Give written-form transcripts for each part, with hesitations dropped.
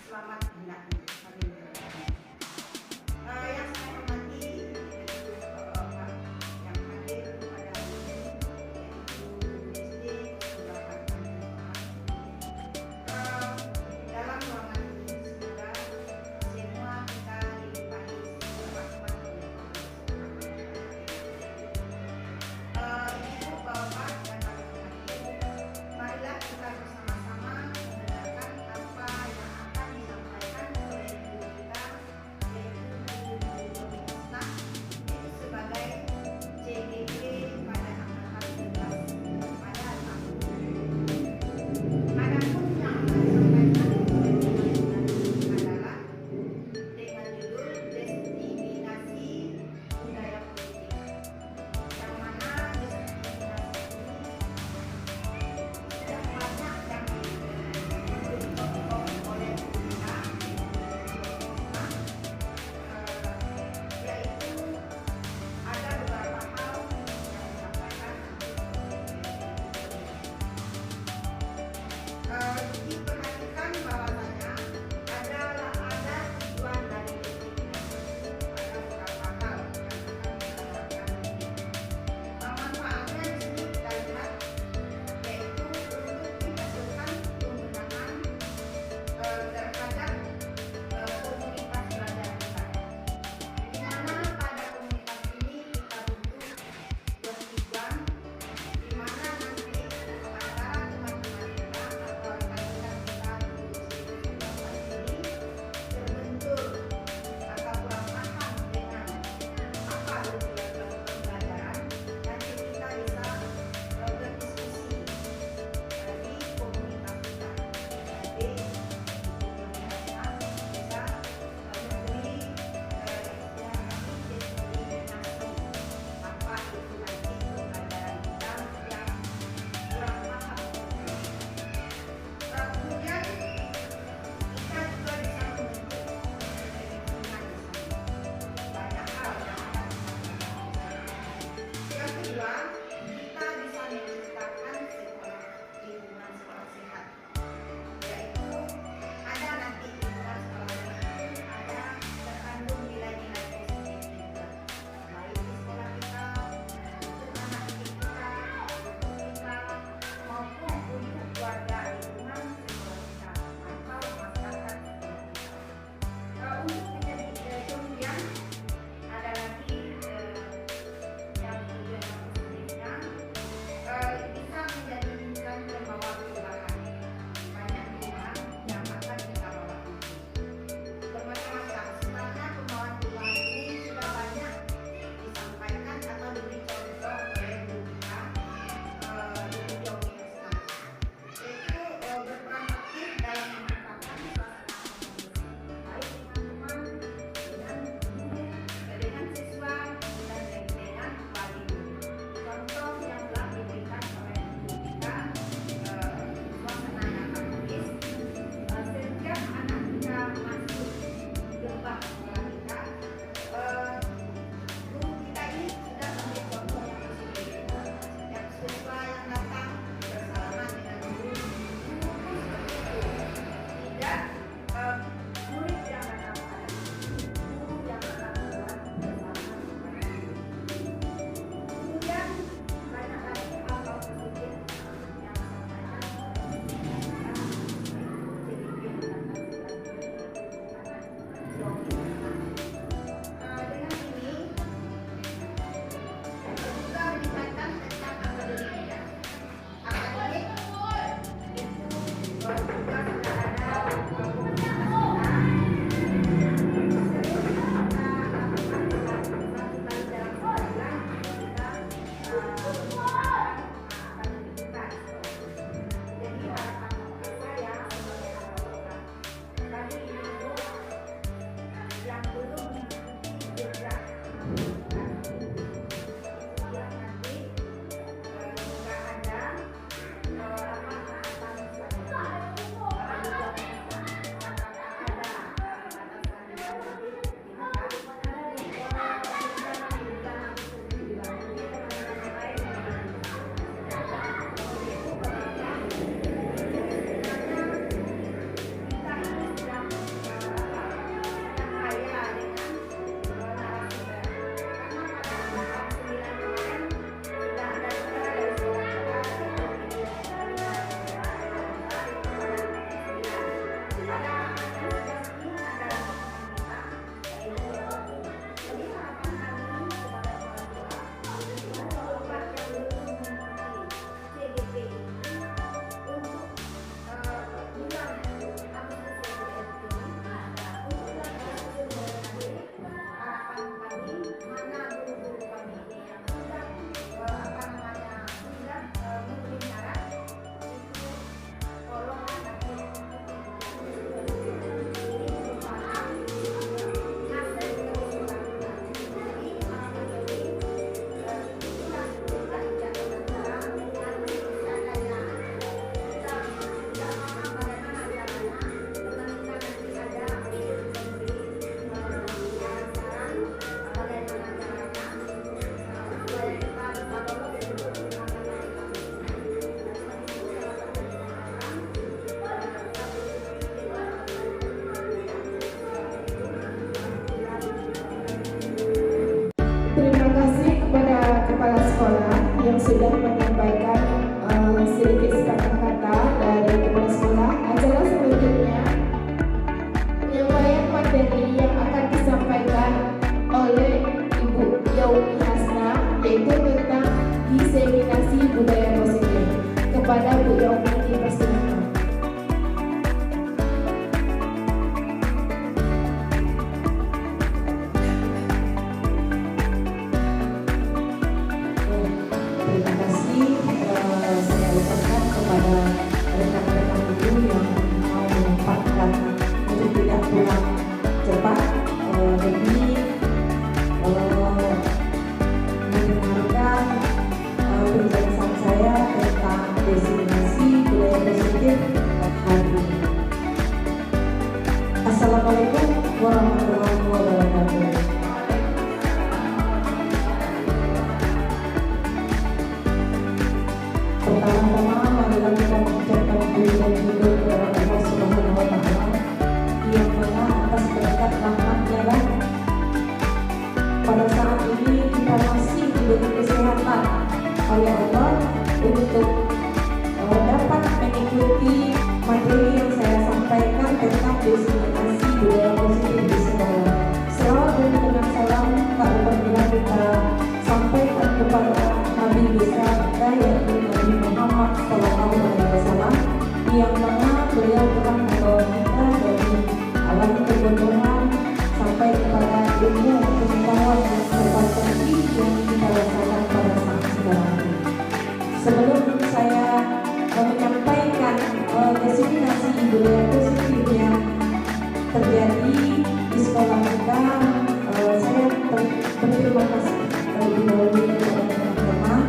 selamat hendaknya kami menyampaikan. Yang saya hormati yaitu Bapak yang hadir pada hari ini, yaitu SD 08 Tanjung. Dalam ruangan ini semoga semua kita dilimpahi rahmat oleh Allah. Ibu, Bapak, dan marilah kita bersama-sama mendengarkan apa yang akan disampaikan materi yang akan disampaikan oleh Ibu Yaumi Hasna, yaitu tentang diseminasi budaya positif. Kepada Bu Yaumi dipersilakan. Terima kasih saya ucapkan kepada rekan-rekan ibu yang mau menyempatkan untuk tidak pulang cepat demi mendengarkan penjelasan saya tentang diseminasi budaya positif hari ini. Assalamualaikum warahmatullahi wabarakatuh. Pertama-tama marilah kita mengucapkan puji dan syukur kepada Allah Subhanahu wa Ta'ala yang mana atas berkat rahmat-Nya lah pada saat ini kita masih diberi kesehatan oleh Allah untuk dapat mengikuti materi yang saya sampaikan tentang diseminasi budaya positif di sekolah. Selawat dan dengan salam tak lupa kita sampaikan kepada Nabi besar yaitu Nabi Muhammad SAW yang mana beliau telah membawa kita dari alam kebodohan sampai kepada ilmu pengetahuan yang serba tinggi yang kita rasakan pada saat sekarang ini. Sebelum saya menyampaikan diseminasi budaya positif yang terjadi di sekolah kita, saya berterima kasih terlebih dahulu kepada teman-teman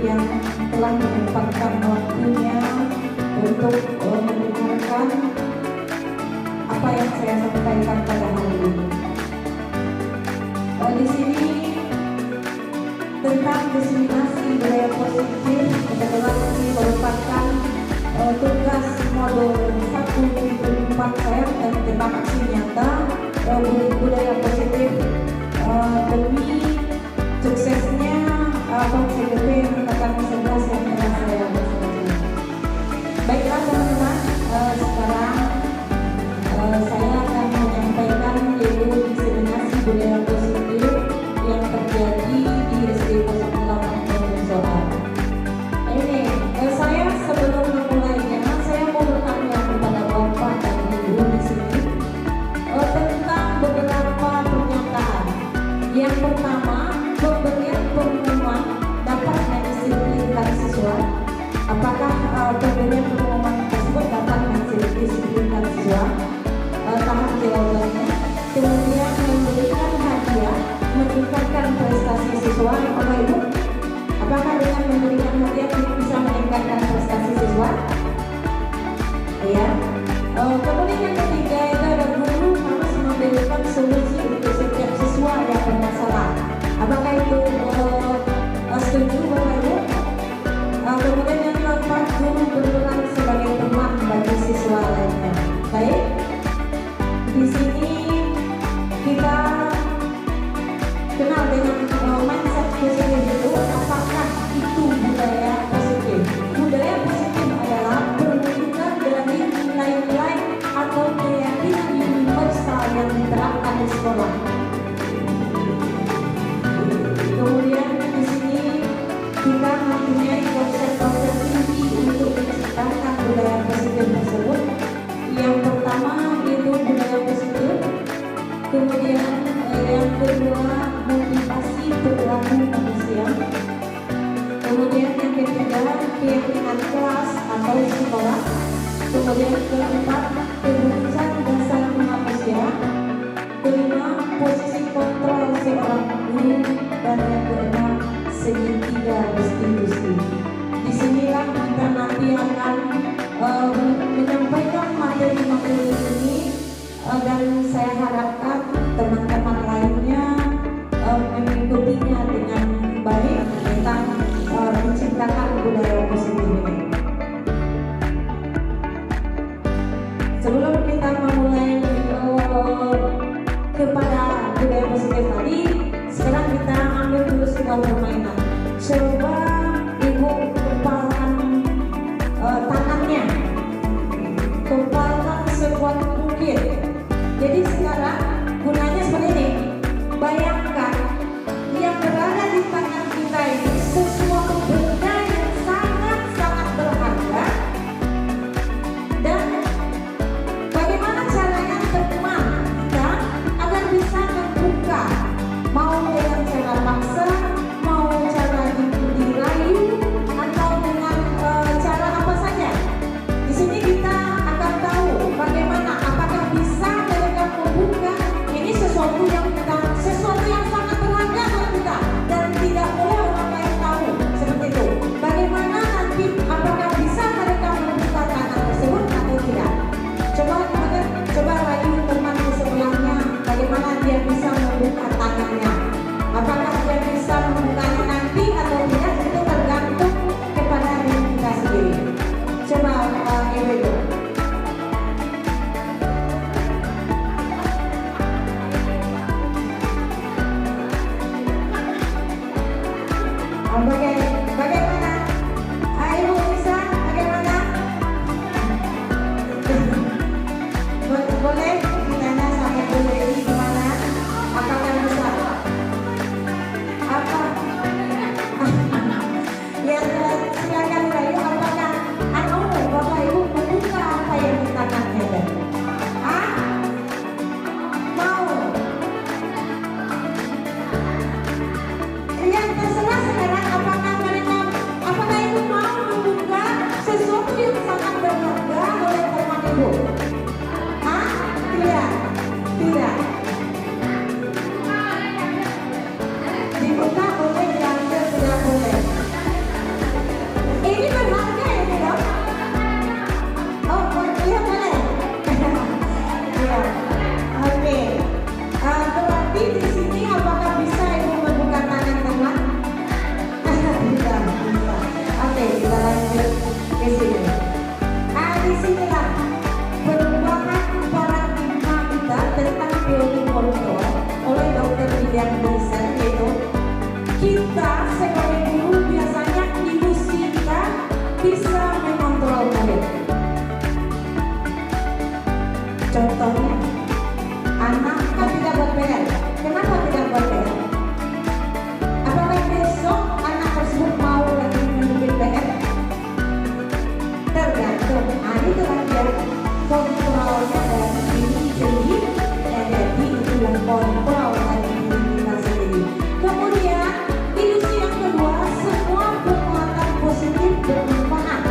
yang telah menyempatkan waktunya untuk mendengarkan apa yang saya sampaikan pada hari ini. Di sini tentang diseminasi budaya positif kebetulan ini merupakan tugas modul 1.4 saya tentang aksi nyata budaya positif demi suksesnya CDP angkatan 11 yang telah saya laksanakan. Baiklah teman-teman, sekarang saya akan menyampaikan yaitu diseminasi budaya positif yang terjadi di SD 08 Soal. Ini saya sebelum memulainya, saya mau bertanya kepada Bapak dan Ibu di sini tentang beberapa pernyataan. Yang pertama, pemberian pengumuman dapat mendisiplinkan siswa. Apakah pemberian pengumuman tersebut dapat mendisiplinkan siswa? Tahap jawabannya. Kemudian memberikan hadiah meningkatkan prestasi siswa. Bapak Ibu, apakah dengan memberikan hadiah bisa meningkatkan prestasi siswa? Ya. Kemudian yang ketiga itu ada guru harus memberikan solusi untuk setiap siswa yang bermasalah. Apakah itu setuju Bapak Ibu? Kemudian yang keempat, guru berperan sebagai teman bagi siswa lainnya. Baik, di sini kita kenal dengan mindset positif itu. Apakah itu budaya positif? Budaya positif adalah perwujudan dari nilai-nilai atau keyakinan universal yang diterapkan di sekolah. Kemudian di sini kita mempunyai konsep-konsep inti untuk menciptakan budaya positif tersebut. Yang pertama itu budaya positif. Kemudian yang kedua motivasi perilaku manusia. Kemudian yang ketiga keyakinan kelas atau sekolah. Kemudian keempat keputusan dasar manusia. Kelima posisi kontrol seorang guru. Dan yang keenam segitiga besti-besti. Disinilah kita nanti akan menyampaikan materi-materi ini dan saya harapkan teman-teman lainnya mengikutinya dengan baik tentang menciptakan budaya positif ini. Sebelum kita memulai kepada budaya positif tadi, sekarang kita ambil dulu sebuah permainan. Coba Ibu kepalkan tangannya, kepalkan sekuat mungkin. Jadi membuka tangannya. Apakah dia bisa membukanya nanti atau tidak itu tergantung kepada diri kita sendiri. Coba Ibu. Bagaimana? Ibu bisa? Bagaimana? Boleh ditanya sama Bu Dewi gimana? Apakah bisa? Apa? Ya silakan Bayu. Apakah Bapak Ibu membuka apa yang di tangannya? Ah? Mau? Yang terserah sekarang apakah Ibu mau membuka sesuatu yang sangat berharga oleh teman Ibu? Hah? Tidak. Dibuka boleh, diambil tidak boleh. Ini berharga ya tidak? Oh, lihat boleh. Ya, oke. Berarti di sini apakah bisa Ibu membuka tangan teman? Tidak bisa. Oke, kita lanjut ke sini. Disinilah perubahan paradigma kita tentang teori kontrol oleh Dr. William Gibson, yaitu kita sebagai guru biasanya ilusi kita bisa mengontrol murid. Contohnya, anak kan tidak buat PR. Kenapa tidak buat PR? Apakah besok anak tersebut mau lagi membuat PR? Tergantung. Itulah dia kontrolnya dari diri sendiri. Jadi itulah kontrol dari diri kita sendiri. Kemudian ilusi yang kedua, semua penguatan positif bermanfaat.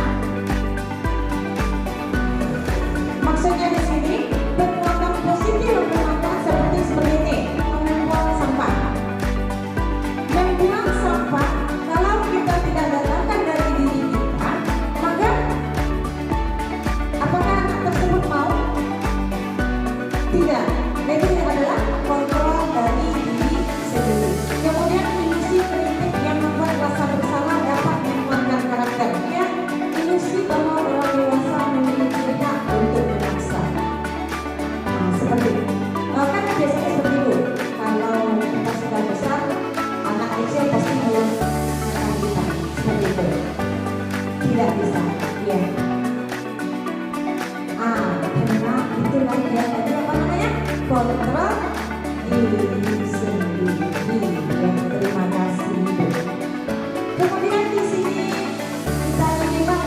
Maksudnya di sini penguatan positif bermanfaat seperti ini, membuang sampah. Membuang sampah kalau kita tidak datangkan dari diri kita, maka apakah anak tersebut mau? Tidak. Itu adalah kontrol dari diri sendiri. Kemudian ilusi kritik yang membuat rasa bersalah dapat menguatkan karakter. Ya, ilusi bahwa orang dewasa memiliki hak untuk memaksa. Seperti kan biasanya seperti itu. Kalau kita sudah besar, anak kecil pasti belum akan kita seperti itu. Tidak bisa. Ya. Karena itulah dia tadi apa namanya? Kontrol diri sendiri. Ya, terima kasih Ibu. Kemudian di sini kita lihat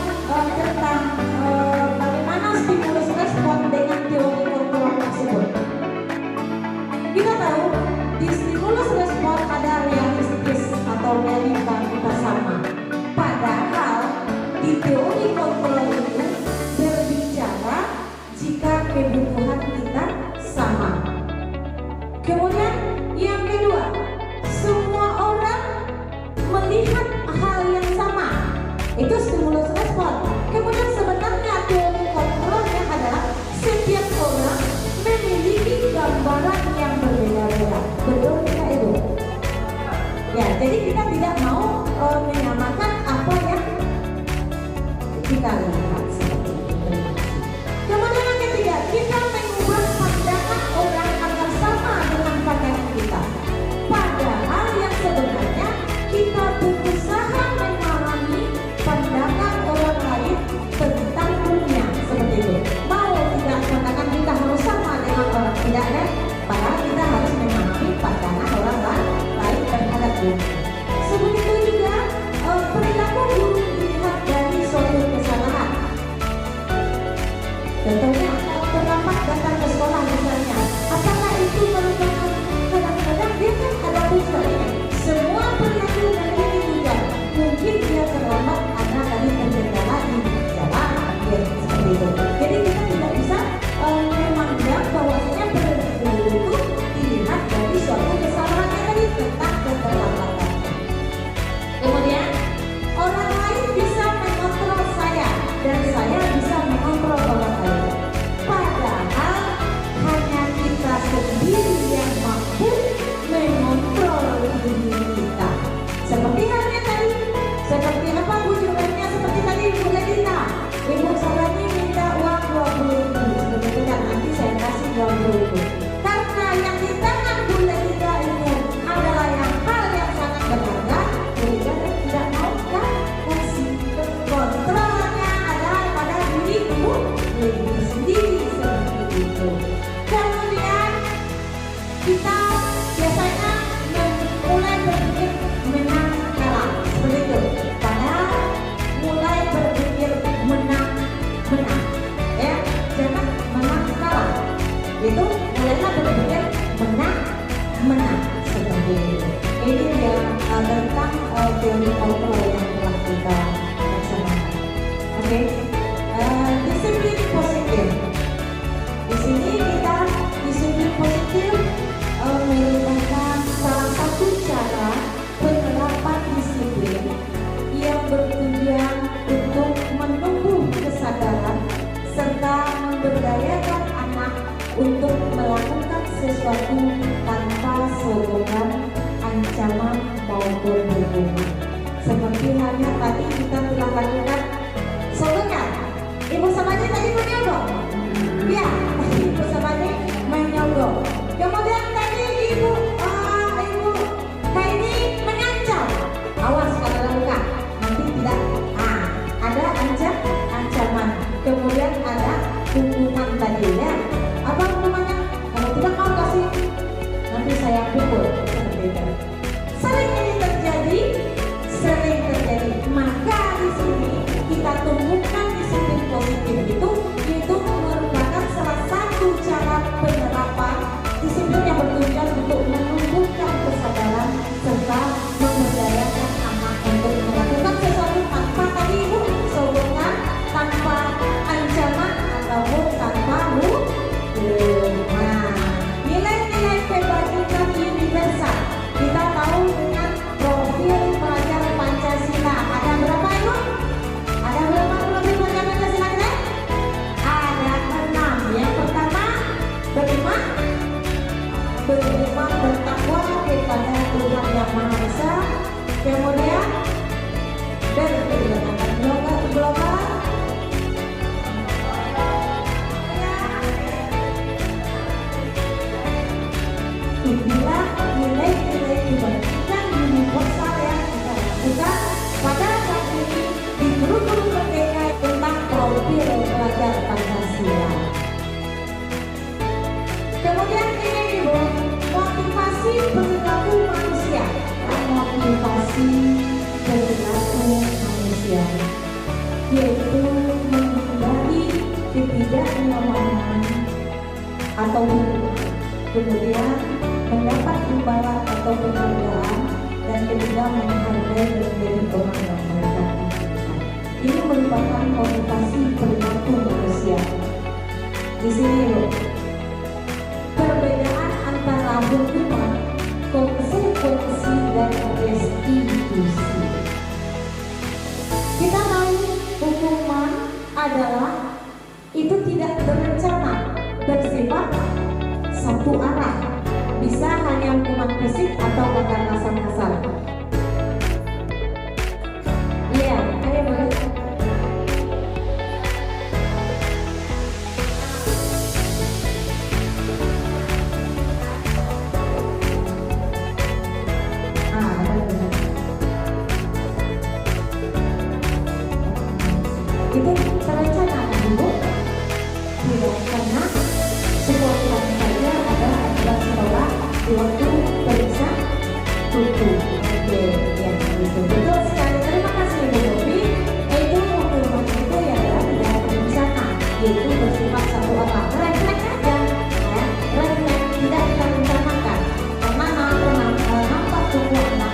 tentang bagaimana stimulus respon dengan teori kontrol tersebut. Kita tahu di stimulus respon ada realistis atau realita kita sama. Padahal di teori kontrol itu berbicara jika kebutuhan kita sama. Kemudian yang kedua, semua orang melihat hal yang sama. Itu stimulus respon. Kemudian sebenarnya teori kontrolnya adalah setiap orang memiliki gambaran yang berbeda-beda. Betul tidak Ibu? Ya, jadi kita tidak mau menyamakan apa yang kita lihat seperti itu. Kemudian yang ketiga, kita mengubah pandangan orang agar sama dengan pandangan kita. Padahal yang sebenarnya kita berusaha memahami pandangan orang lain tentang dunia seperti itu. Mau tidak pandangan kita harus sama dengan orang tidak kan? Padahal kita harus memahami pandangan orang lain terhadap dunia. Sebegitu juga perilaku guru dilihat dari suatu kesalahan. Contohnya terlambat datang ke sekolah misalnya. Apakah itu merupakan kadang-kadang dia kan ada booster ini. Semua perilaku dari juga mungkin dia terlambat karena tadi terkendala di jalan seperti itu. Jadi kita tidak bisa memandang bahwasanya perilaku itu dilihat dari suatu kesalahan yang tadi tentang keterlambatan. itu mulailah berpikir menang seperti itu. Ini dia tentang teori kontrol yang telah kita laksanakan. Oke, disiplin positif. Di sini kita disiplin positif merupakan salah satu cara penerapan disiplin yang bertujuan untuk menumbuh kesadaran serta memberdayakan anak untuk melakukan sesuatu tanpa sokongan, ancaman maupun hukuman. Seperti halnya tadi kita telah lakukan sokongan. Ibu Samani tadi menyogok. Ya, Ibu Samani menyogok. Kemudian tadi Ibu Kaini mengancam. Awas kalau lakukan, nanti tidak. Ada ancaman. Kemudian ada hukuman tadi ya. Apa hukumannya? Kalau tidak mau kasih, nanti saya pukul. Seperti itu. Sering ini terjadi. Maka di sini kita tumbuhkan disiplin positif itu, yaitu merupakan salah satu cara penerapan disiplin yang bertujuan untuk menumbuhkan kesadaran serta memberdayakan anak untuk melakukan sesuatu tanpa tadi ibu sokongan, tanpa ancaman ataupun tanpa hukuman. Nilai-nilai kebajikan universal kita tahu dengan profil pelajar Pancasila. Ada berapa ibu? Ada berapa profil pelajar Pancasila kita? Ada 6. Yang pertama beriman bertakwa kepada Tuhan Yang Maha Esa. Kemudian berkegiatan global. Inilah nilai-nilai kebajikan universal yang kita lakukan pada saat ini di guru-guru merdeka tentang profil pelajar Pancasila. Kemudian ini ibu, motivasi perilaku manusia. Motivasi perilaku manusia, yaitu menghindari ketidaknyamanan atau hukuman. Kemudian mendapat imbalan atau penghargaan dan ketiga menghargai dan menjadi orang yang mereka inginkan. Ini merupakan motivasi perilaku manusia. Di sini loh, perbedaan antara hukuman, konsekuensi dan restitusi. Kita tahu hukuman adalah itu tidak berencana, bersifat satu arah, bisa hanya hukuman fisik atau kekerasan kasar. Iya, ayo boleh. Itu terencana dulu, tidak karena sebuah saja ada aturan sekolah di waktu periksa tutup. Oke, ya itu betul sekali. Terima kasih Ibu Bobi. Itu hukuman itu ya tidak berencana, yaitu bersifat satu arah. Refleks saja, ya, refleks tidak kita rencanakan. Karena nampak tubuh anak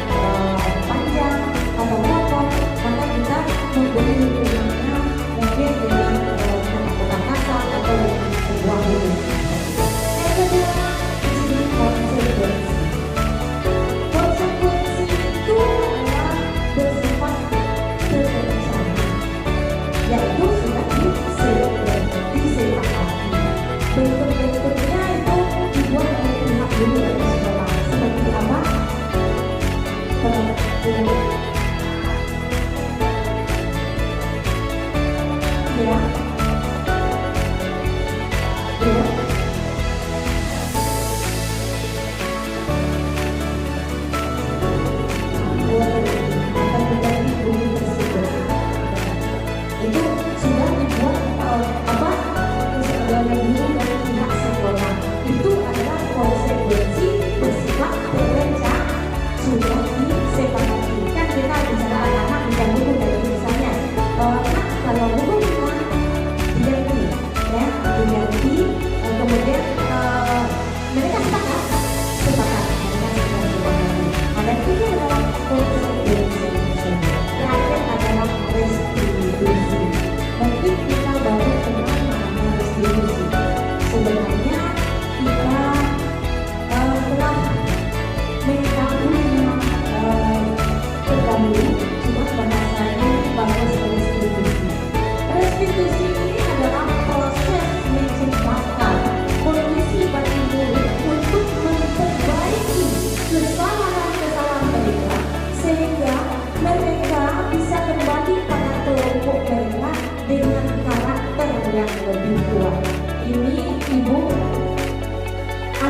panjang atau potong, maka kita memberi hukumannya mungkin dengan kata kasar atau dengan sebuah hukuman. Yang kedua, di sini konsekuensi.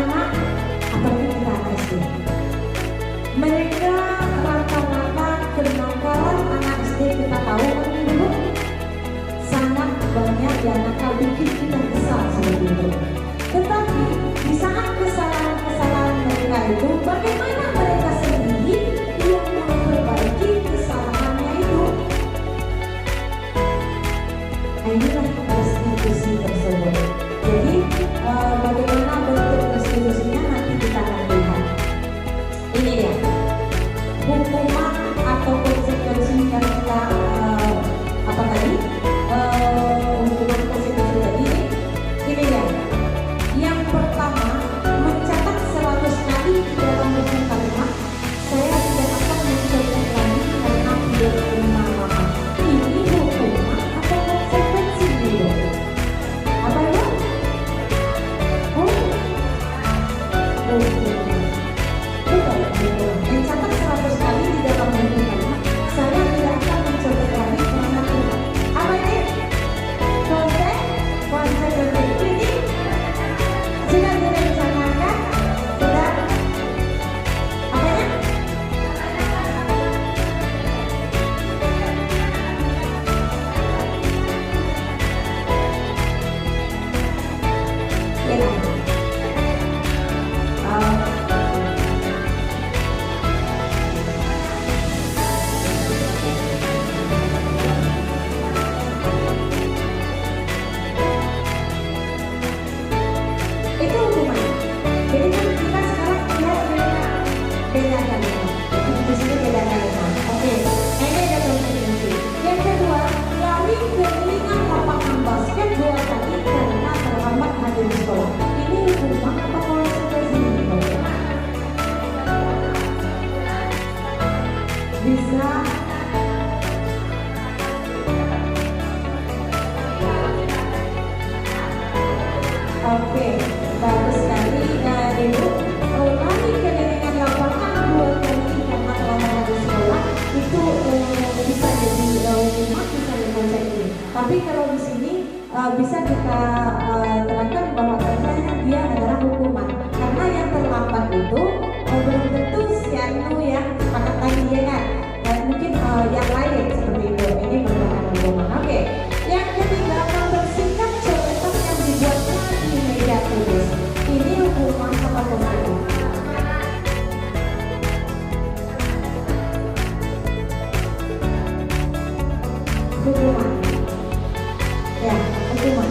anak-anak apalagi kita anak SD. Mereka rata-rata kenakalan anak SD kita tahu kan Ibu, sangat banyak yang nakal bikin kita kesal seperti itu. Tetapi di saat kesalahan-kesalahan mereka itu, bagaimana mereka sendiri yang memperbaiki kesalahannya itu? Nah, inilah restitusi tersebut. Jadi bagaimana bentuk restitusinya nanti kita akan lihat. Ini dia hukuman atau konsekuensi yang kita apa tadi hukuman konsekuensi tadi. Ini dia. Yang pertama, mencatat 100 kali di dalam buku kalimat saya tidak akan mencoba lagi karena tidak bermanfaat. Ini hukuman atau konsekuensi dulu. Apa itu? Hukuman. Betul. Mencatat 100 kali di dalam buku kalimat saya tidak akan mencoba lagi karena Tuhan. Apa ini? Konsekuensi. Ini sudah direncanakan, sudah apanya? Ya. Itu hukuman. Jadi kan kita sekarang lihat beda kalimat. Di sini beda kalimat. Oke, ini ada konsekuensi. Yang kedua, lari keliling lapangan basket 2 kali karena terlambat hadir di sekolah. Ini hukuman apa konsekuensi? Bisa oke, bagus sekali Ibu. Lari keliling lapangan 2 kali karena terlambat hadir di sekolah itu bisa jadi hukuman, bisa jadi konsekuensi. Tapi kalau di sini bisa kita terangkan bahwa katanya dia adalah hukuman karena yang terlambat itu belum tentu si anu ya sepakat tadi ya kan. Mungkin yang lain seperti itu. Ini merupakan hukuman. Oke. Yang ketiga, membersihkan coretan yang dibuatnya di meja tulis. Ini hukuman apa konsekuensi? Hukuman. Ya, hukuman.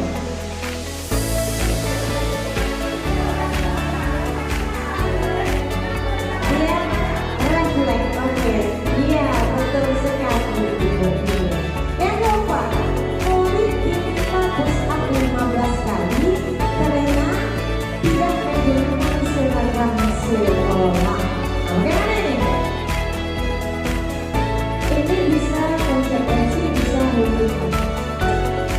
Dia refleks. Oke. Iya, betul sekali Ibu. Yang keempat, murid diminta push up 15 kali karena tidak menggunakan seragam sekolah. Bagaimana ini? Ini bisa konsekuensi, bisa hukuman.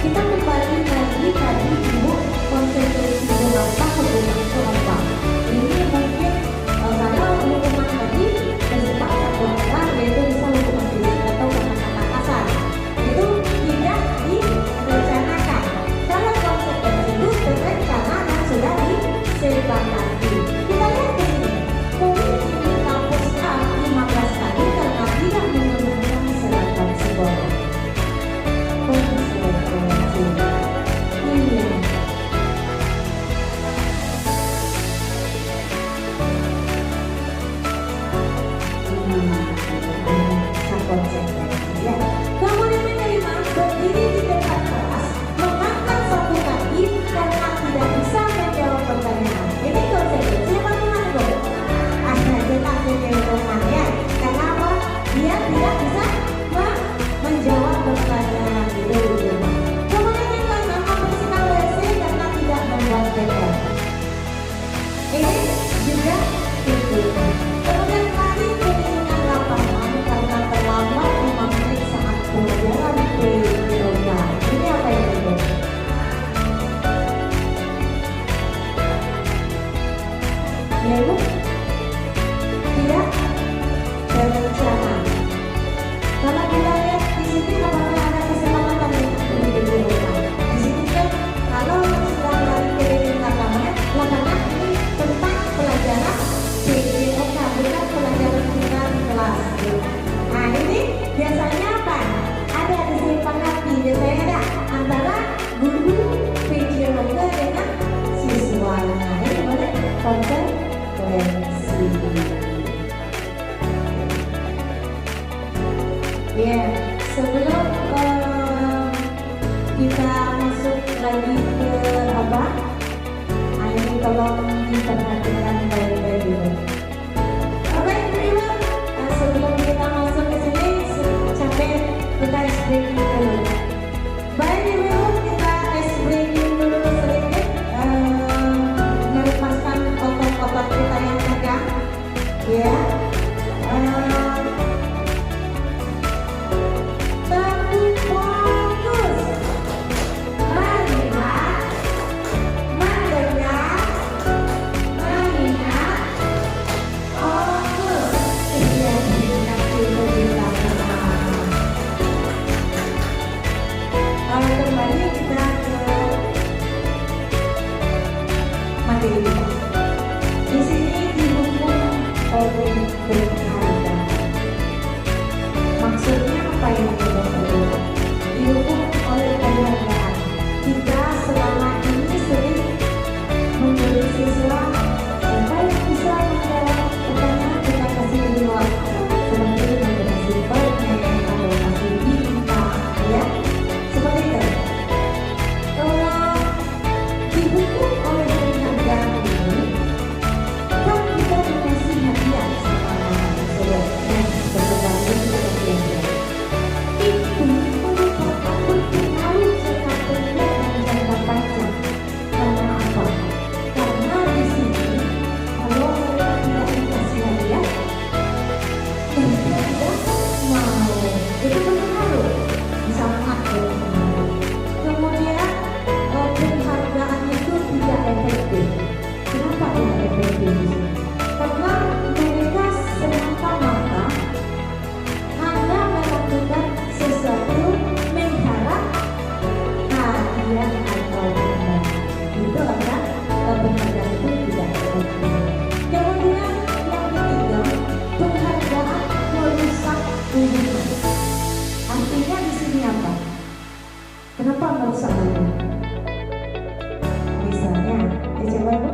Kita kembali lagi tadi Ibu, konsekuensi berapa, hukuman itu apa? Ini mungkin kalau hukuman tadi kesepakatan pelanggar yaitu bisa hukuman fisik atau kata-kata kasar. Itu tidak direncanakan. Kalau konsekuensi itu terencana dan sudah disepakati. Kita lihat ke sini. Murid diminta push up 15 kali karena tidak menggunakan seragam sekolah. Konsekuensi. Iya. Konsekuensi. Ya. Kemudian yang kelima, berdiri di depan kelas, mengangkat satu kaki karena tidak bisa menjawab pertanyaan. Ini konsekuensi apa gimana Bu? Jelas ini hukuman ya. Karena apa? Dia tidak bisa menjawab pertanyaan itu. Kemudian yang keenam, membersihkan WC karena tidak membuat PR. Ini juga hukuman. Kemudian lari keliling lapangan karena terlambat 5 menit saat pelajaran PPOK. Ini apa yang itu? Ya Ibu? Tidak berencana. Karena kita lihat di sini apakah ada kesepakatan dengan PPOK. Di sini kan kalau sedang lari keliling lapangan ini tentang konsekuensi. Ya, sebelum kita masuk lagi ke apa? Ini tolong diperhatikan baik-baik. Oke, everyone. Sebelum kita masuk ke sini, sampai kita ice breaking dulu. Baik, everyone, kita ice breaking dulu sedikit. Melepaskan otot-otot kita yang tegang. Ya. Kembali kita ke materi. Di sini dihukum oleh berharga. Maksudnya apa yang kita sebut? Dihukum oleh penghargaan. Kita selama ini sering memberi siswa siapa yang bisa menjawab pertanyaan kita kasih reward seperti kasih permen atau kasih bintang, ya. Seperti itu. Kalau dihukum oleh penghargaan ini, kan kita dikasih hadiah sama saudara yang berkembang seperti itu. Itu merupakan berpengaruh serta penting dan jangka panjang. Karena apa? Karena di sini kalau mereka tidak dikasih hadiah, mereka tidak mau. Itu berpengaruh, sangat berpengaruh. Kemudian penghargaan itu tidak efektif. Kenapa tidak efektif di sini? Karena mereka semata-mata hanya melakukan sesuatu mengharap hadiah atau benda. Itu akan penghargaan itu tidak efektif. Kemudian yang ketiga, penghargaan merusak hubungan. Artinya di sini apa? Kenapa merusak hubungan? Misalnya, coba Bu.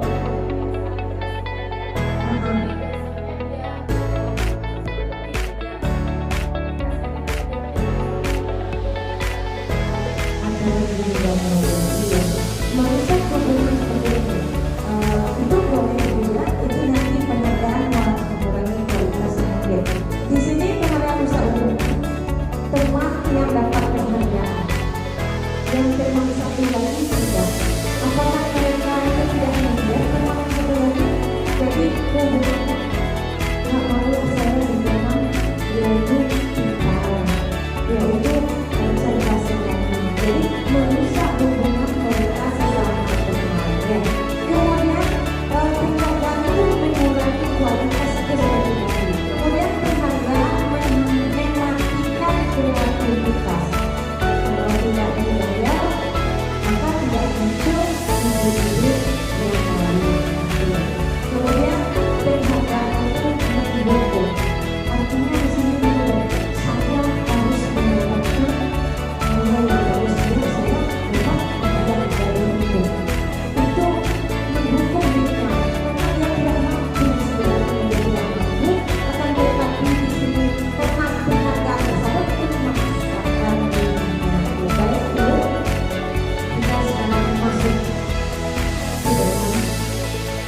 Merusak hubungan seperti itu. Itu boleh dibilang itu nanti penghargaan yang mengurangi kualitas hidup. Di sini penghargaan merusak hubungan. Teman yang dapat penghargaan, yang teman satu lagi tidak. Apakah mereka itu tidak melihat teman yang satu lagi? Jadi hubungannya nggak mau saya teman yaitu pintar, yaitu cerdas. Jadi merusak hubungan mereka sesama teman. Ya. Kemudian penghargaan itu mengurangi kualitas kesehatan. Kemudian penghargaan mematikan kreativitas. Kalau tidak dibayar, maka tidak muncul ide-ide yang baru. Kemudian penghargaan itu mendukung. Artinya di sini saya harus mendapatkan nilai yang bagus biar saya dapat tidak dari itu. Itu mendukung dirinya. Karena dia tidak mampu sebenarnya dia tidak mampu, akan tetapi di sini karena penghargaan tersebut memaksakan dirinya. Baik dulu, kita sekarang masuk di dalam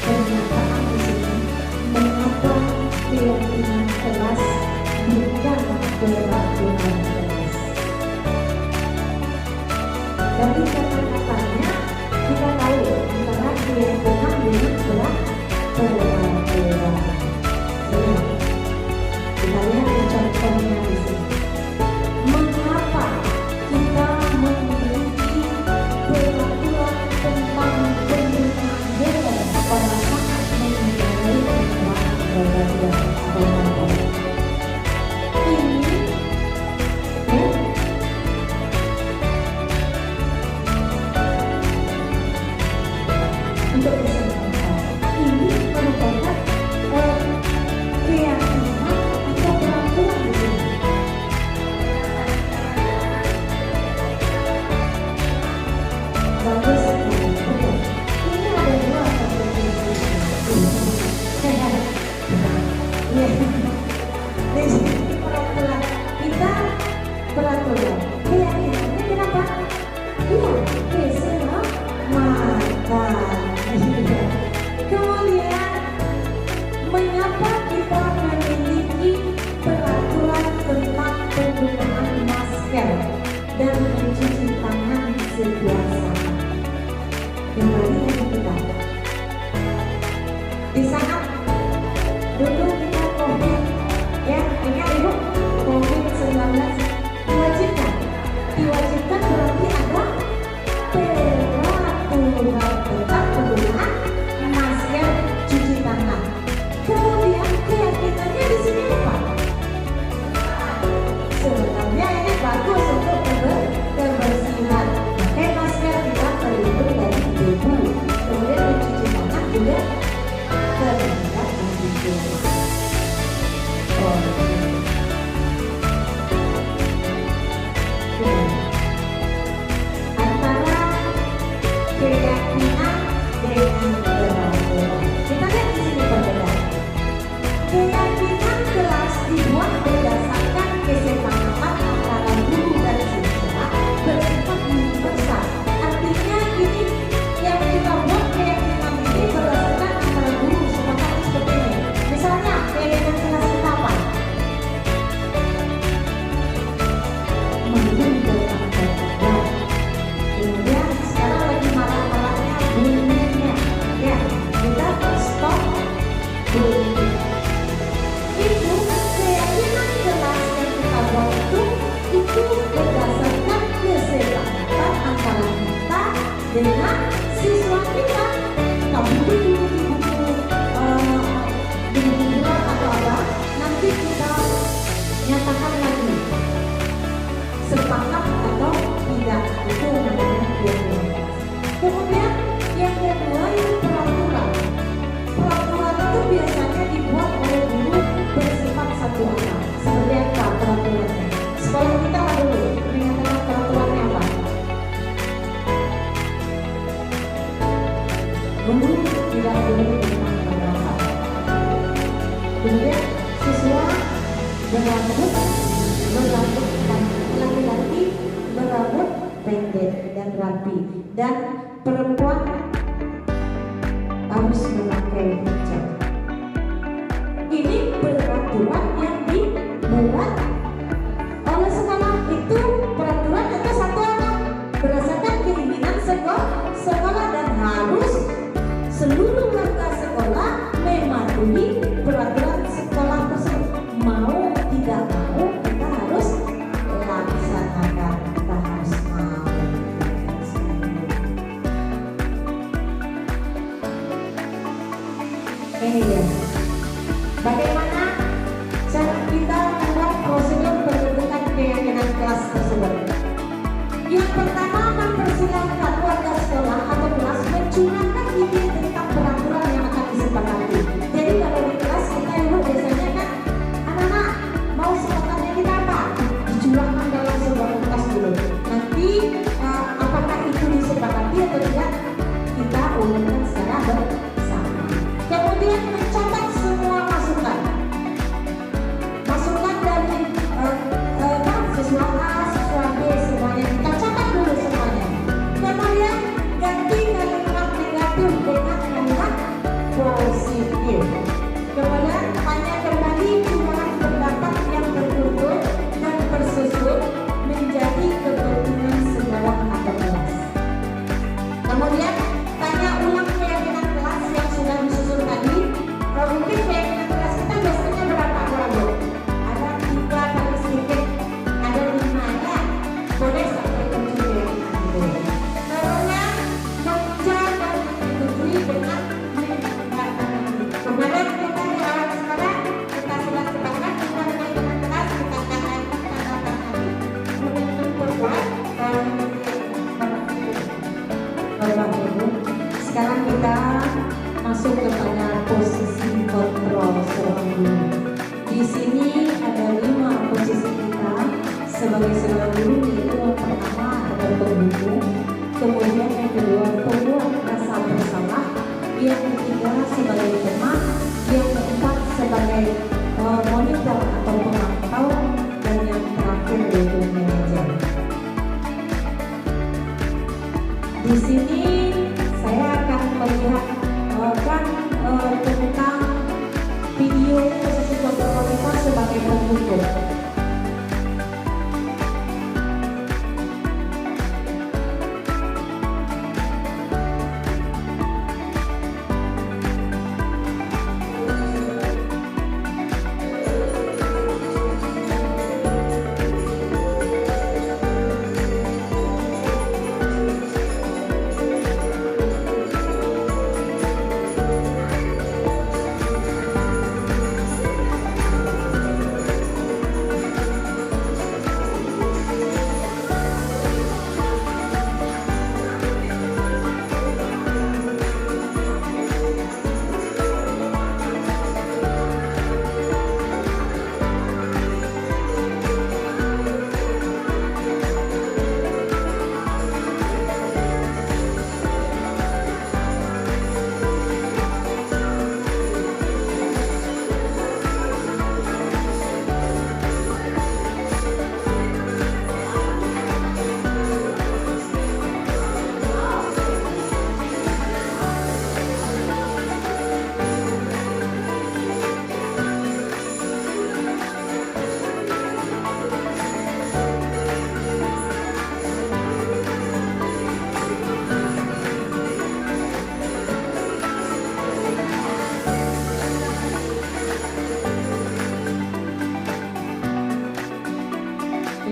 pernyataan di sini. Mengapa keyakinan kelas bukan keraguan kelas? Dari kata-katanya kita tahu antara keyakinan dengan keraguan. Kita lihat contohnya di sini. Mengapa kita memiliki peraturan tentang penggunaan bohong pada saat mengenai penggunaan bohong? Ini untuk kesempatan ini merupakan keyakinan atau peraturan di sini. Bagus sekali. Oke. Ini ada dua konsekuensi. Di saat dulu kita COVID, ya ingat ibu, COVID-19 diwajibkan berarti ada peraturan tentang penggunaan masker, cuci tangan. Kemudian keyakinannya di sini apa? Sebenarnya ini bagus untuk kebersihan. Pakai masker tidak terlindung dari debu. Kemudian mencuci tangan juga terhindar dari debu. Antara keyakinan dengan peraturan. Kita lihat di sini perbedaan. Keyakinan kelas dibuat berdasarkan kesepakatan antara guru dan siswa bersifat universal. Artinya ini yang kita buat keyakinan ini berdasarkan antara guru sepakat seperti ini. Misalnya keyakinan kelas kita apa? Menghindar. Kemudian sekarang lagi marak-maraknya bullyingnya. Ya, kita stop bullying. Itu keyakinan kelas yang kita buat itu berdasarkan kesepakatan antara kita dengan siswa kita. Kamu di buku atau apa, nanti kita nyatakan lagi sepakat atau tidak. Itu namanya keyakinan. Kemudian yang kedua itu peraturan. Peraturan itu biasanya dibuat oleh guru bersifat satu arah. Seperti apa peraturannya? Sekolah kita dulu menyatakan peraturannya apa? Guru tidak boleh bermain-main. Kemudian siswa berambut laki-laki berambut pendek dan rapi, dan perempuan harus memakai hijab. Ini peraturan yang dibuat oleh sekolah. Itu peraturan itu satu arah berdasarkan keinginan sekolah dan harus seluruh warga sekolah mematuhi peraturan sekolah tersebut. Mau tidak mau kita harus laksanakan, kita harus mau. Ini dia. Bagaimana cara kita membuat prosedur pembentukan keyakinan kelas tersebut? Yang pertama, mempersilahkan warga sekolah atau kelas mencurahkan ide tentang peraturan yang akan disepakati. Jadi kalau di kelas kita ibu biasanya kan anak-anak mau sepakatnya kita apa? Dicurahkan dalam sebuah kertas dulu. Nanti apakah itu disepakati atau tidak kita umumkan secara bersama. Kemudian mencatat semua masukan dari siswa A, siswa B, semuanya kita catat dulu semuanya. Kemudian ganti kalimat negatif dengan kalimat positif. Kemudian hanya kembali jumlah pendapat yang terkumpul dan tersusun menjadi kepentingan sekolah atau kelas. Kemudian tanya ulang keyakinan kelas yang sudah disusun tadi. Mungkin keyakinan kelas kita biasanya berapa Bu? Ada 3 paling sedikit, ada 5 ya. Boleh sampai 7 keyakinan itu. Caranya membaca dan menyetujui dengan kemudian kita di awal sekolah kita sudah sepakat dengan keyakinan kelas, kita katakan untuk memperkuat dan Bapak Ibu. Sekarang kita masuk kepada posisi kontrol seorang guru. Di sini ada 5 posisi kita sebagai seorang guru, yaitu yang pertama adalah pembuku, kemudian yang kedua pembuat rasa bersalah, yang ketiga sebagai teman, yang keempat sebagai monitor atau pemantau, dan yang terakhir yaitu manajer. Di sini saya akan melihat tentang video posisi kontrol kita sebagai pembuku.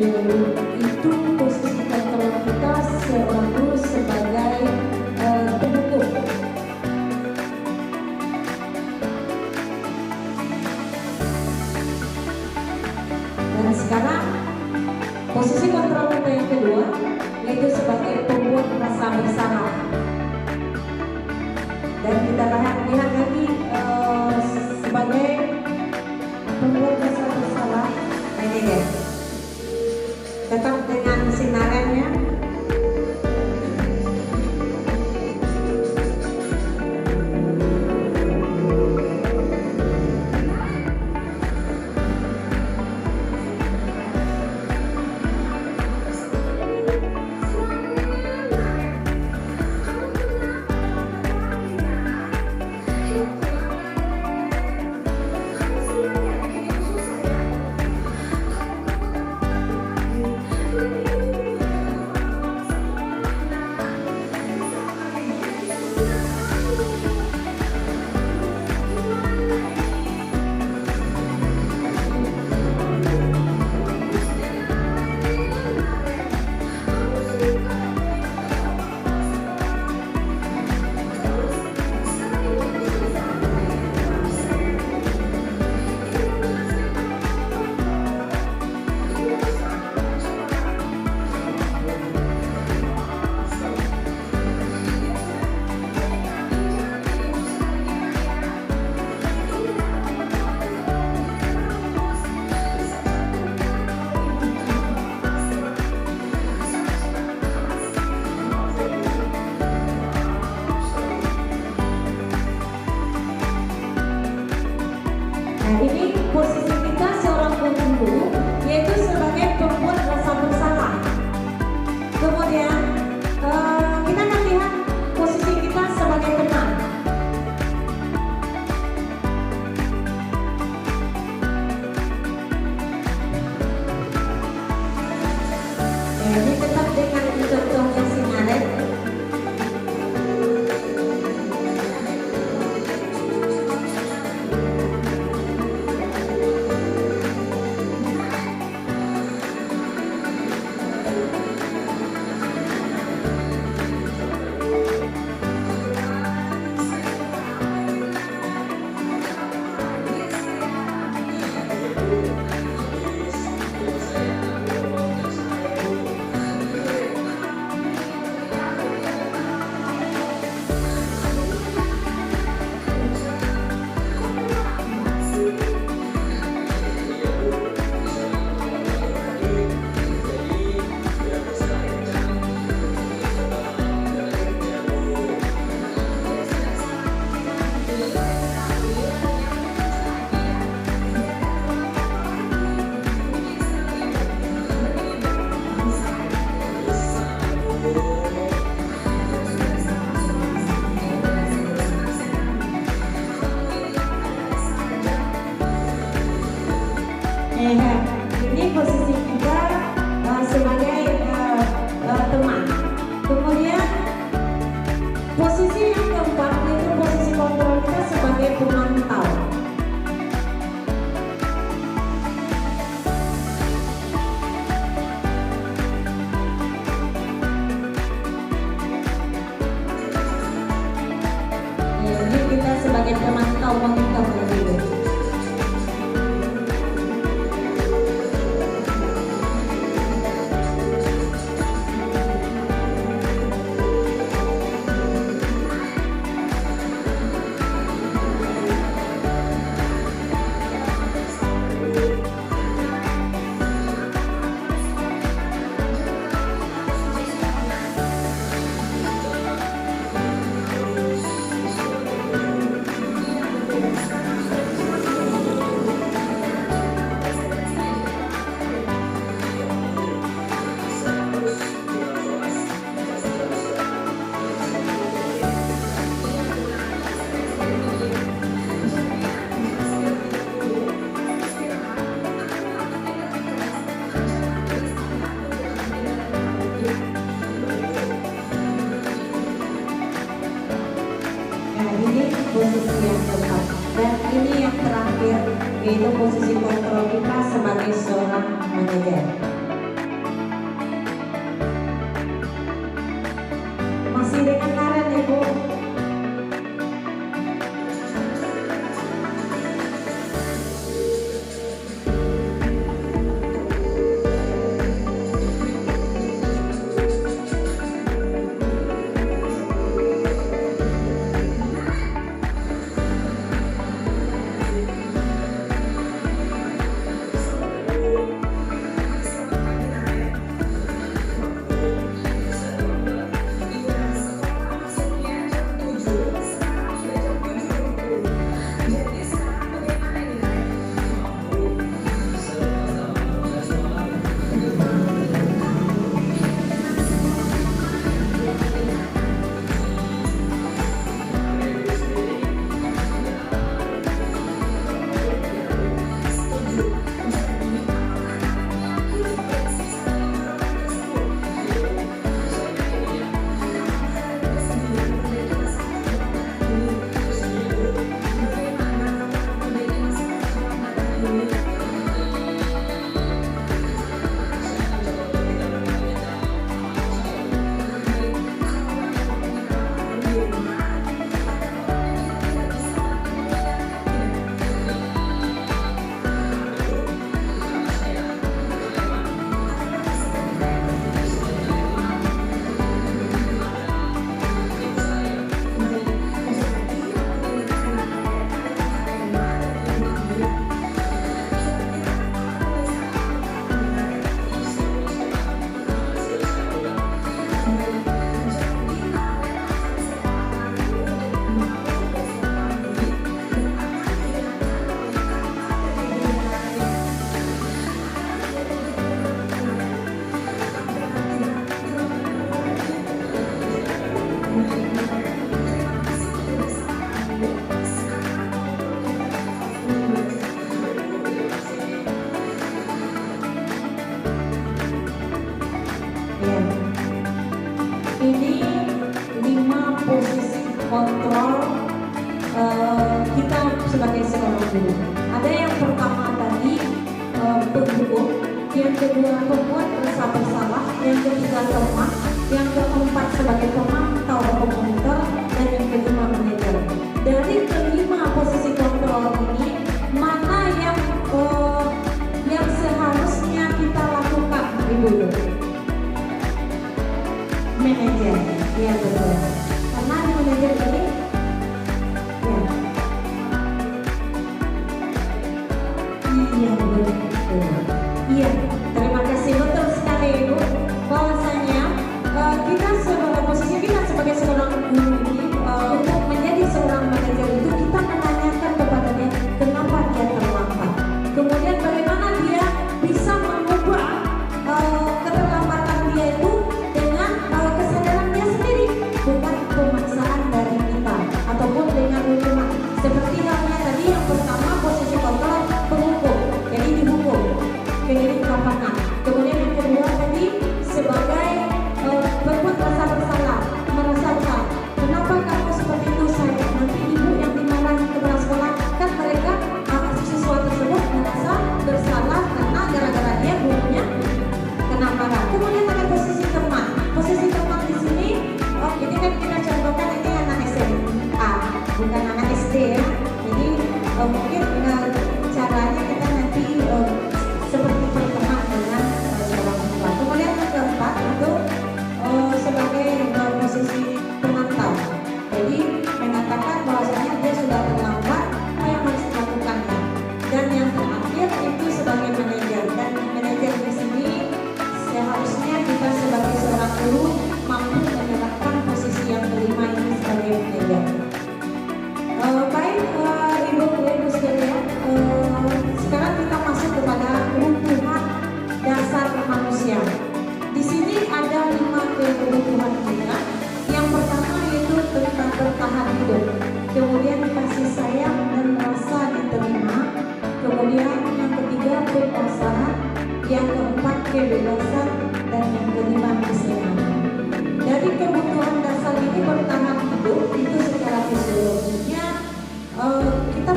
Itu posisi kontrol kita seorang guru sebagai pendukung. Dan sekarang posisi kontrol kita yang kedua yaitu sebagai pembuat rasa bersalah. Dan kita lihat lagi sebagai pembuat rasa bersalah. Ini deh, tetap dengan sinarannya. Nah, ini posisi kita seorang guru yaitu sebagai pembuat rasa bersalah. Kemudian kita akan lihat posisi kita sebagai teman. Ini tetap dengan contohnya sinaret. Ini posisi kita sebagai teman. Kemudian posisi yang keempat itu posisi kontrol kita sebagai pemantau. Ini kita sebagai pemantau memantau dulu. posisi yang keempat. Dan ini yang terakhir, yaitu posisi kontrol kita sebagai seorang manajer. sebagai seorang guru. Ada yang pertama tadi penghukum, yang kedua pembuat rasa bersalah, yang ketiga teman, yang keempat sebagai pemantau atau monitor, dan yang kelima manajer. Dari kelima posisi kontrol ini, mana yang seharusnya kita lakukan dulu? Manajer, ya betul. Karena di manajer ini, ya, iya betul. Iya, terima kasih, betul sekali Ibu. Bahwasanya kita sebagai posisi kita sebagai seorang guru ini untuk menjadi seorang manajer itu kita menanyakan kepada dia kenapa dia terlambat. Kemudian bagaimana dia bisa mengubah keterlambatan dia itu dengan kesadaran dia sendiri, bukan pemaksaan dari kita ataupun dengan hukuman. Seperti halnya tadi yang pertama posisi kontrol penghukum, jadi dihukum ke lapangan. Kemudian yang kedua tadi sebagai berbuat rasa bersalah, merasa bersalah. Kenapa kamu seperti itu saya? Nanti ibu yang dimarahi kepala sekolah, kan mereka siswa tersebut merasa bersalah karena gara-gara dia gurunya kena marah. Kemudian ada posisi teman. Posisi teman di sini, ini kan kita contohkan ini anak SMA, bukan anak SD ya. Jadi mungkin caranya kita nanti seperti berteman dengan seorang siswa. Kemudian yang keempat itu sebagai posisi pemantau. Jadi mengatakan bahwasanya dia sudah terlambat, apa yang harus dilakukannya. Dan yang terakhir itu sebagai manajer. Dan manajer di sini seharusnya kita sebagai seorang guru mampu menerapkan posisi yang kelima ini sebagai manajer. Baik ibu-ibu sekalian, sekarang kita masuk kepada kebutuhan dasar manusia. Di sini ada 5 kebutuhan kita. Yang pertama yaitu tentang bertahan hidup, kemudian kasih sayang dan rasa diterima, kemudian yang ketiga penguasaan, yang keempat kebebasan, dan yang kelima kesenangan. Dari kebutuhan dasar ini bertahan hidup itu secara fisiologinya kita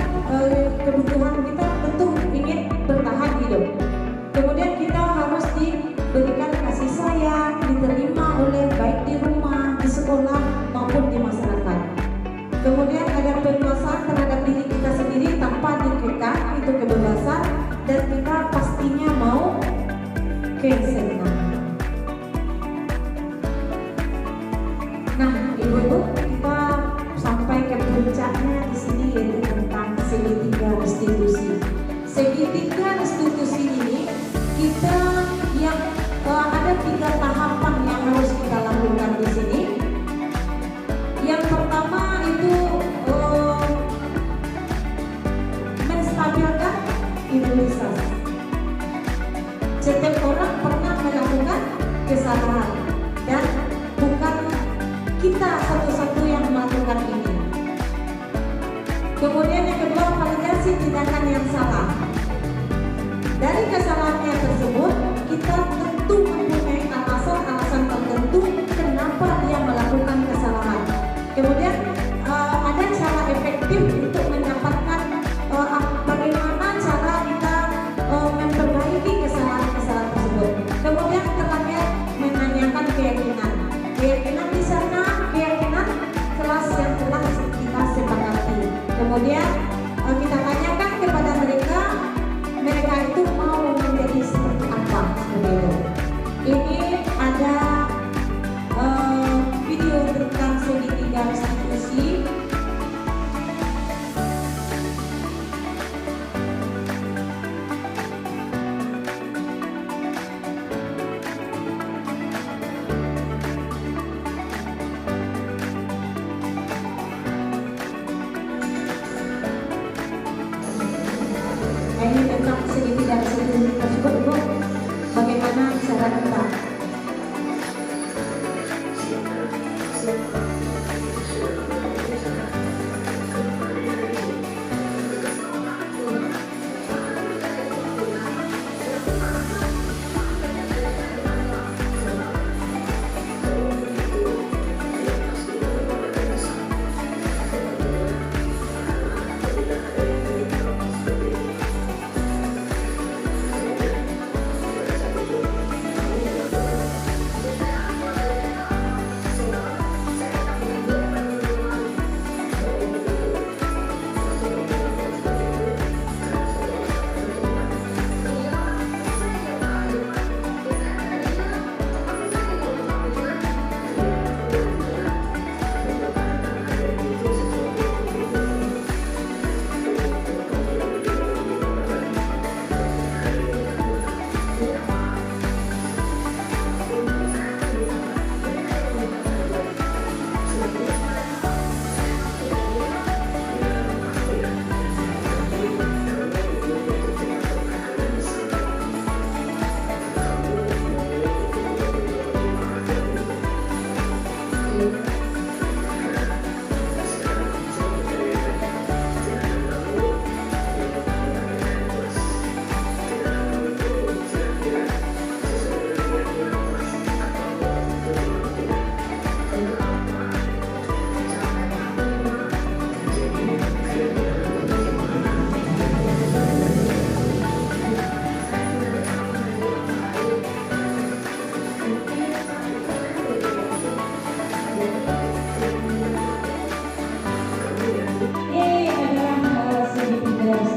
kebutuhan kita tentu ingin bertahan hidup. Kemudian kita harus diberikan kasih sayang, diterima oleh baik di rumah, di sekolah maupun di masyarakat. Kemudian ada penguasaan terhadap diri kita sendiri tanpa dikekang, itu kebebasan, dan kita pastinya mau kesenangan. Nah, ibu-ibu, kita sampai ke puncaknya di sini yaitu tentang segitiga restitusi. Segitiga restitusi ini kita yang ada 3 tahapan yang harus kita lakukan di sini. Yang pertama itu menstabilkan imunisasi. Setiap orang pernah melakukan kesalahan dan bukan kita satu-satu yang melakukan ini. Kemudian yang kedua, validasi tindakan yang salah. Dari kesalahannya tersebut, kita tentu mempunyai alasan-alasan tertentu kenapa dia melakukan kesalahan. Kemudian ada cara efektif untuk mendapatkan bagaimana cara kita memperbaiki kesalahan-kesalahan tersebut. Kemudian terakhir menanyakan keyakinan. Keyakinan di sana, keyakinan kelas yang telah kita sepakati. Kemudian kita tanyakan kepada mereka itu mau menjadi seperti apa seperti itu. Ini ada video tentang segitiga restitusi. Ini tentang segitiga restitusi tersebut, Ibu. Bagaimana cara kita?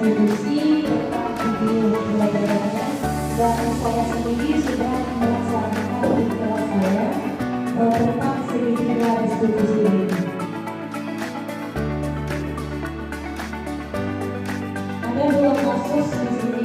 kontribusi tentang video pembelajarannya, dan saya sendiri sudah melaksanakan di kelas saya tentang segitiga distribusi ini. Ada 2 kasus di sini.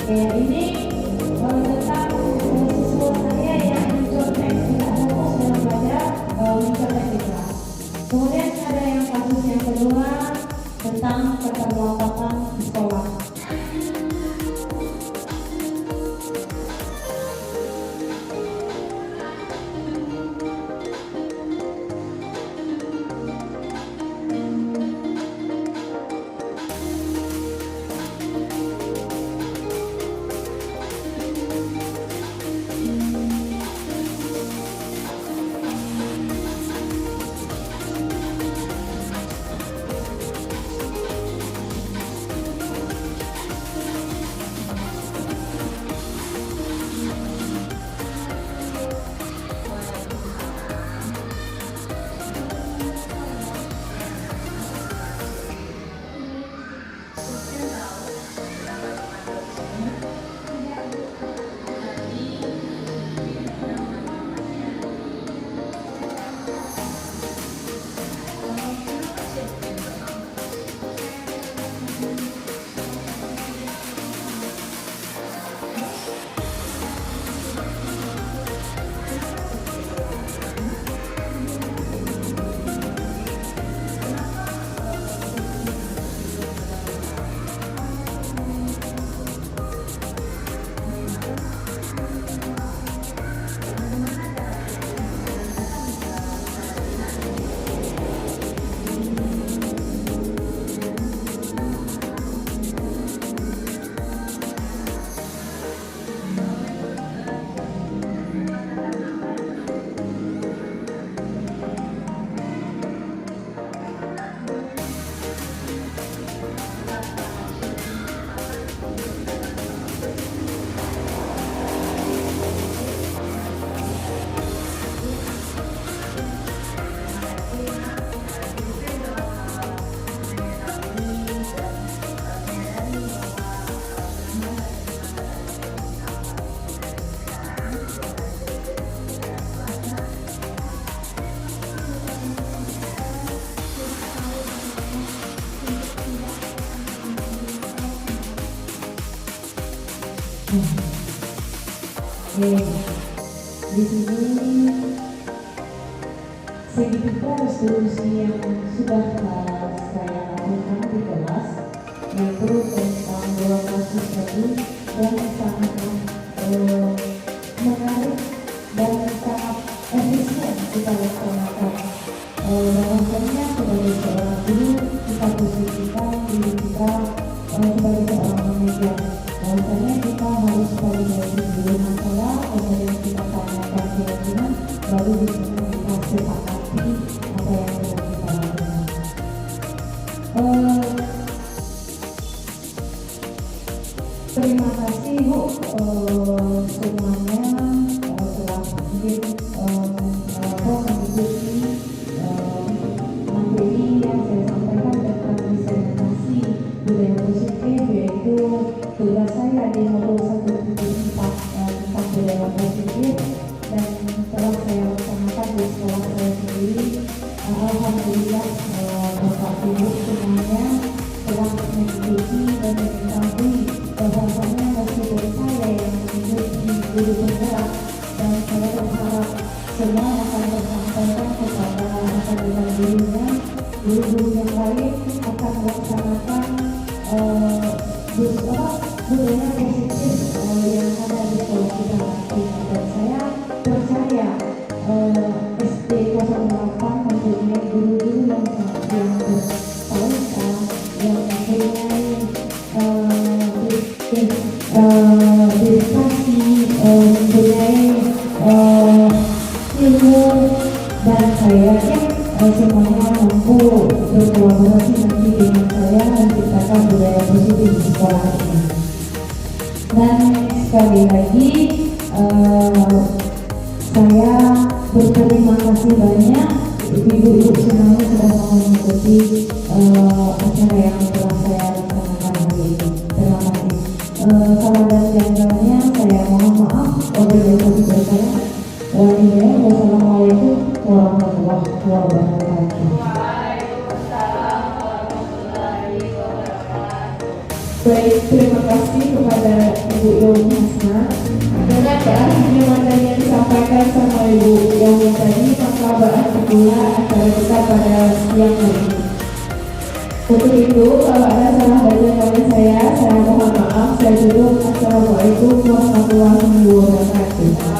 Ini tentang siswa saya yang mencontek tidak fokus dalam belajar, mencontek di kelas. Kemudian ada yang kasus yang kedua tentang keterlambatan di sekolah. Oke, di sini Segitu resolusi yang sudah saya lakukan di kelas, yaitu tentang 2 kasus tadi yang sangat menarik dan sangat efisien kita laksanakan. Bahwasanya sebagai seorang guru kita posisikan diri kita sebagai seorang manajer. Bahwasanya kita harus selalu menjadi dulu masalah, kemudian kita tanyakan keyakinan, baru di sana kita sepakati apa yang sedang kita lakukan. Terima kasih Bu semuanya telah mungkin mengikuti materi yang saya sampaikan tentang diseminasi budaya positif, yaitu tugas saya di modul 1.4 tentang budaya positif, dan telah saya laksanakan di sekolah saya sendiri. Alhamdulillah Bapak Ibu semuanya telah mengikuti dan mengetahui bahwasanya meskipun saya yang menjadi guru penggerak, dan saya berharap semua akan tersampaikan kepada rekan-rekan gurunya, guru-guru yang lain akan melaksanakan budaya positif yang ada di sekolah kita nanti. Dan saya percaya SD 08 mempunyai guru-guru yang bertauhid, yang mempunyai dedikasi, mempunyai ilmu, dan saya yakin semuanya mampu berkolaborasi nanti dengan saya menciptakan budaya positif di sekolah ini. Dan sekali lagi saya berterima kasih banyak ibu-ibu semuanya sudah mau mengikuti acara yang telah saya laksanakan hari ini. Terima kasih. Salah dan janggalnya saya mohon maaf. Wabillahi taufiq. Wassalamualaikum warahmatullahi wabarakatuh. Baik, terima kasih kepada Ibu Yomi Hasna. Dengan keahlian materi yang disampaikan sama Ibu Yomi tadi, maka berarti pula acara kita pada siang hari ini. Untuk itu, kalau ada salah dari saya mohon maaf. Saya tutup. Assalamualaikum warahmatullahi wabarakatuh.